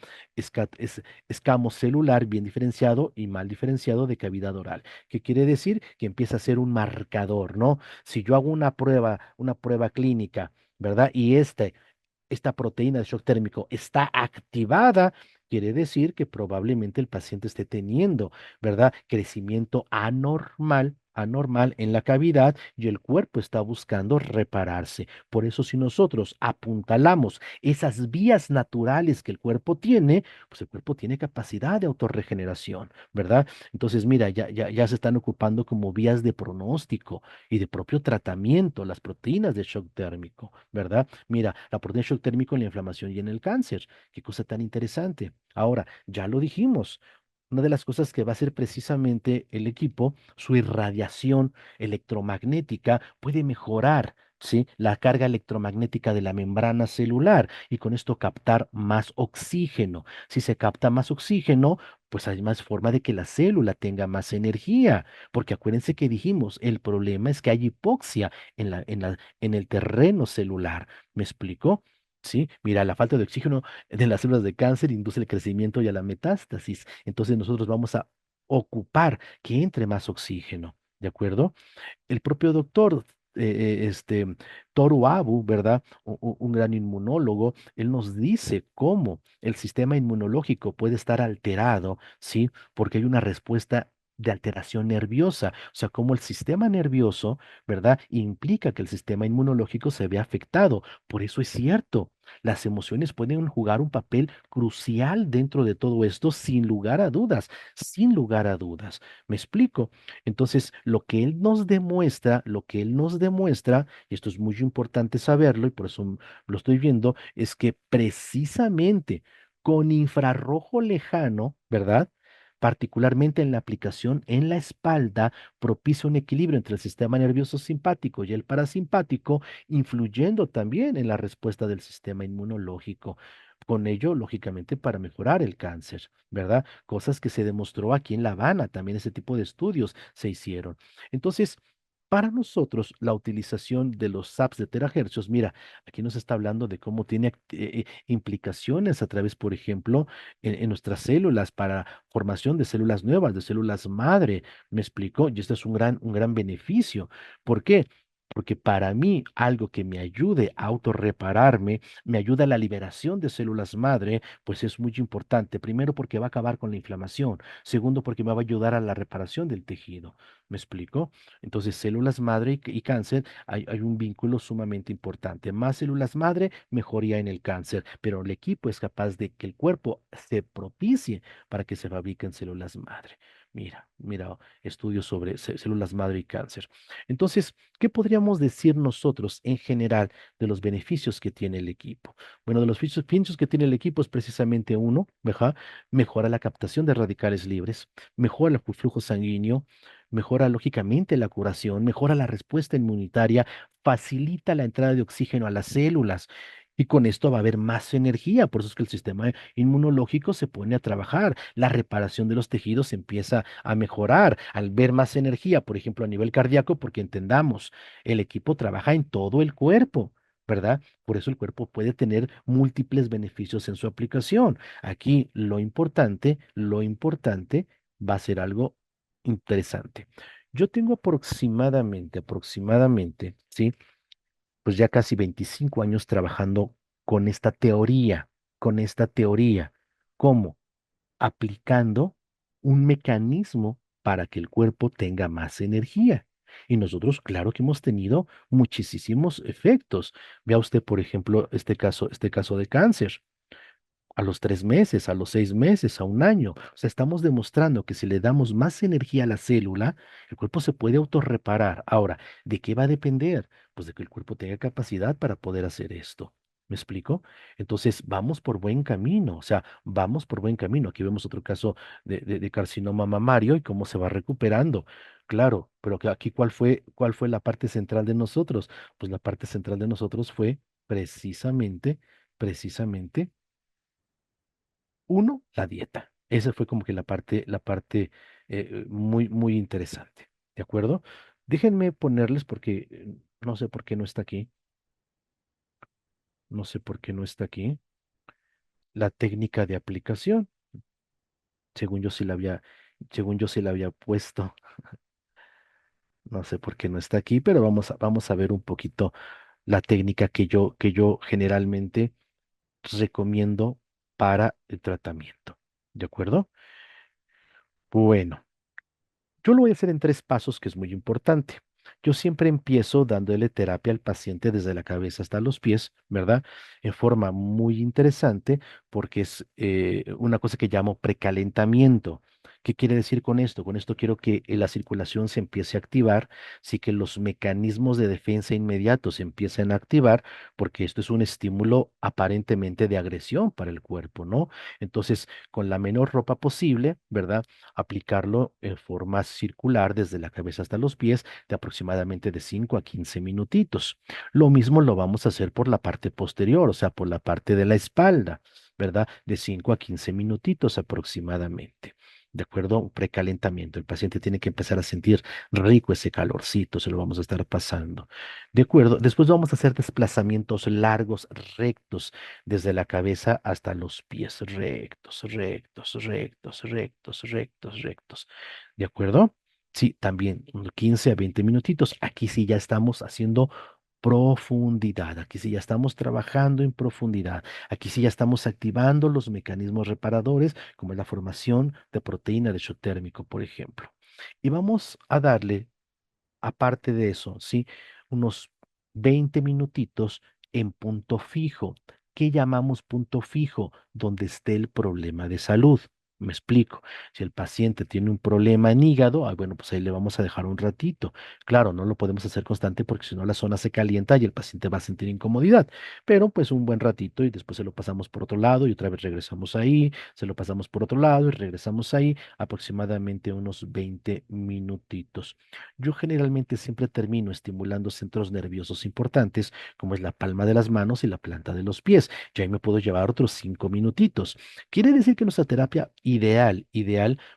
escamocelular bien diferenciado y mal diferenciado de cavidad oral. ¿Qué quiere decir? Que empieza a ser un marcador, ¿no? Si yo hago una prueba clínica, ¿verdad? Y esta proteína de shock térmico está activada, quiere decir que probablemente el paciente esté teniendo, ¿verdad? Crecimiento anormal en la cavidad y el cuerpo está buscando repararse. Por eso si nosotros apuntalamos esas vías naturales que el cuerpo tiene, pues el cuerpo tiene capacidad de autorregeneración, ¿verdad? Entonces, mira, ya se están ocupando como vías de pronóstico y de propio tratamiento las proteínas de shock térmico, ¿verdad? Mira, la proteína de shock térmico en la inflamación y en el cáncer. Qué cosa tan interesante. Ahora, ya lo dijimos. Una de las cosas que va a hacer precisamente el equipo, su irradiación electromagnética puede mejorar, ¿sí? La carga electromagnética de la membrana celular y con esto captar más oxígeno. Si se capta más oxígeno, pues hay más forma de que la célula tenga más energía, porque acuérdense que dijimos, el problema es que hay hipoxia en el terreno celular. ¿Me explico? Sí, mira, la falta de oxígeno de las células de cáncer induce el crecimiento y a la metástasis. Entonces nosotros vamos a ocupar que entre más oxígeno, ¿de acuerdo? El propio doctor, Toru Abu, ¿verdad? Un gran inmunólogo, él nos dice cómo el sistema inmunológico puede estar alterado, ¿sí? Porque hay una respuesta de alteración nerviosa, o sea, cómo el sistema nervioso, ¿verdad? Implica que el sistema inmunológico se ve afectado. Por eso es cierto, las emociones pueden jugar un papel crucial dentro de todo esto, sin lugar a dudas, sin lugar a dudas. ¿Me explico? Entonces, lo que él nos demuestra, y esto es muy importante saberlo, y por eso lo estoy viendo, es que precisamente con infrarrojo lejano, ¿verdad? particularmente en la aplicación en la espalda, propicia un equilibrio entre el sistema nervioso simpático y el parasimpático, influyendo también en la respuesta del sistema inmunológico. Con ello, lógicamente, para mejorar el cáncer, ¿verdad? Cosas que se demostró aquí en La Habana, también ese tipo de estudios se hicieron. Entonces, para nosotros, la utilización de los SAPs de terahercios, mira, aquí nos está hablando de cómo tiene implicaciones a través, por ejemplo, en nuestras células para formación de células nuevas, de células madre. ¿Me explico? Y esto es un gran beneficio. ¿Por qué? Porque para mí, algo que me ayude a autorrepararme, me ayuda a la liberación de células madre, pues es muy importante. Primero, porque va a acabar con la inflamación. Segundo, porque me va a ayudar a la reparación del tejido. ¿Me explico? Entonces, células madre y cáncer, hay un vínculo sumamente importante. Más células madre, mejoría en el cáncer, pero el equipo es capaz de que el cuerpo se propicie para que se fabriquen células madre. Mira, estudios sobre células madre y cáncer. Entonces, ¿qué podríamos decir nosotros en general de los beneficios que tiene el equipo? Bueno, de los beneficios que tiene el equipo es precisamente uno, ¿verdad? Mejora la captación de radicales libres, mejora el flujo sanguíneo, mejora lógicamente la curación, mejora la respuesta inmunitaria, facilita la entrada de oxígeno a las células. Y con esto va a haber más energía, por eso es que el sistema inmunológico se pone a trabajar, la reparación de los tejidos empieza a mejorar al ver más energía, por ejemplo, a nivel cardíaco, porque entendamos, el equipo trabaja en todo el cuerpo, ¿verdad? Por eso el cuerpo puede tener múltiples beneficios en su aplicación. Aquí lo importante va a ser algo interesante. Yo tengo aproximadamente, ¿sí? Pues ya casi 25 años trabajando con con esta teoría. ¿Cómo? Aplicando un mecanismo para que el cuerpo tenga más energía. Y nosotros, claro que hemos tenido muchísimos efectos. Vea usted, por ejemplo, este caso de cáncer a los 3 meses, a los 6 meses, a un año. O sea, estamos demostrando que si le damos más energía a la célula, el cuerpo se puede autorreparar. Ahora, ¿de qué va a depender? Pues de que el cuerpo tenga capacidad para poder hacer esto. ¿Me explico? Entonces, vamos por buen camino, o sea, vamos por buen camino. Aquí vemos otro caso de carcinoma mamario y cómo se va recuperando. Claro, pero que aquí, cuál fue la parte central de nosotros? Pues la parte central de nosotros fue precisamente, uno, la dieta. Esa fue como que la parte muy interesante. ¿De acuerdo? Déjenme ponerles porque no sé por qué no está aquí. No sé por qué no está aquí. La técnica de aplicación. Según yo sí la había, según yo sí la había puesto. No sé por qué no está aquí, pero vamos a ver un poquito la técnica que yo generalmente recomiendo para el tratamiento. ¿De acuerdo? Bueno. Yo lo voy a hacer en 3 pasos, que es muy importante. Yo siempre empiezo dándole terapia al paciente desde la cabeza hasta los pies, ¿verdad? En forma muy interesante, porque es una cosa que llamo precalentamiento. ¿Qué quiere decir con esto? Con esto quiero que la circulación se empiece a activar, sí que los mecanismos de defensa inmediatos se empiecen a activar, porque esto es un estímulo aparentemente de agresión para el cuerpo, ¿no? Entonces, con la menor ropa posible, ¿verdad? Aplicarlo en forma circular desde la cabeza hasta los pies de aproximadamente de 5 a 15 minutitos. Lo mismo lo vamos a hacer por la parte posterior, o sea, por la parte de la espalda, ¿verdad? De 5 a 15 minutitos aproximadamente. De acuerdo, un precalentamiento. El paciente tiene que empezar a sentir rico ese calorcito, se lo vamos a estar pasando. De acuerdo, después vamos a hacer desplazamientos largos, rectos, desde la cabeza hasta los pies, rectos, rectos, rectos, rectos, rectos, rectos. ¿De acuerdo? Sí, también 15 a 20 minutitos. Aquí sí ya estamos haciendo profundidad. Aquí sí ya estamos trabajando en profundidad. Aquí sí ya estamos activando los mecanismos reparadores, como la formación de proteína de choque térmico, por ejemplo. Y vamos a darle, aparte de eso, ¿sí? Unos 20 minutitos en punto fijo. ¿Qué llamamos punto fijo? Donde esté el problema de salud. Me explico. Si el paciente tiene un problema en hígado, bueno, pues ahí le vamos a dejar un ratito. Claro, no lo podemos hacer constante porque si no la zona se calienta y el paciente va a sentir incomodidad, pero pues un buen ratito y después se lo pasamos por otro lado y otra vez regresamos ahí, se lo pasamos por otro lado y regresamos ahí, aproximadamente unos 20 minutitos. Yo generalmente siempre termino estimulando centros nerviosos importantes, como es la palma de las manos y la planta de los pies. Y ahí me puedo llevar otros 5 minutitos. Quiere decir que nuestra terapia ideal,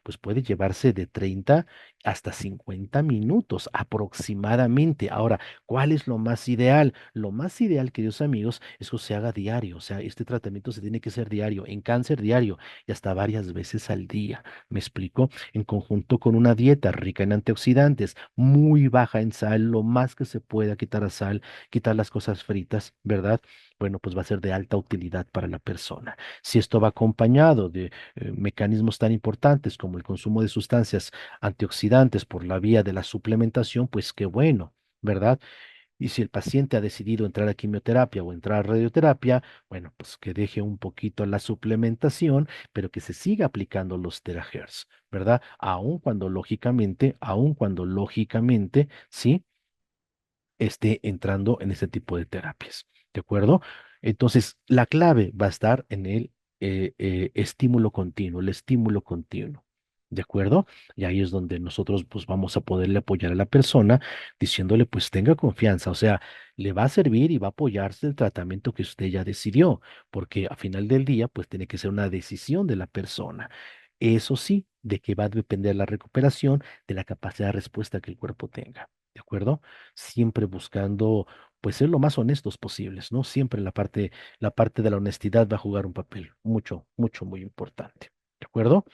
pues puede llevarse de 30 hasta 50 minutos aproximadamente. Ahora, ¿cuál es lo más ideal? Lo más ideal, queridos amigos, es que se haga diario. O sea, este tratamiento se tiene que hacer diario, en cáncer diario y hasta varias veces al día. ¿Me explico? En conjunto con una dieta rica en antioxidantes, muy baja en sal, lo más que se pueda quitar la sal, quitar las cosas fritas, ¿verdad? Bueno, pues va a ser de alta utilidad para la persona. Si esto va acompañado de mecanismos tan importantes como el consumo de sustancias antioxidantes por la vía de la suplementación, pues qué bueno, ¿verdad? Y si el paciente ha decidido entrar a quimioterapia o entrar a radioterapia, bueno, pues que deje un poquito la suplementación, pero que se siga aplicando los terahertz, ¿verdad? Aun cuando lógicamente, sí esté entrando en este tipo de terapias. ¿De acuerdo? Entonces, la clave va a estar en el estímulo continuo, el estímulo continuo. ¿De acuerdo? Y ahí es donde nosotros pues vamos a poderle apoyar a la persona diciéndole pues tenga confianza, o sea, le va a servir y va a apoyarse el tratamiento que usted ya decidió, porque a final del día pues tiene que ser una decisión de la persona. Eso sí, de que va a depender la recuperación de la capacidad de respuesta que el cuerpo tenga. ¿De acuerdo? Siempre buscando, pues, ser lo más honestos posibles, ¿no? Siempre la parte de la honestidad va a jugar un papel mucho, mucho, muy importante. ¿De acuerdo?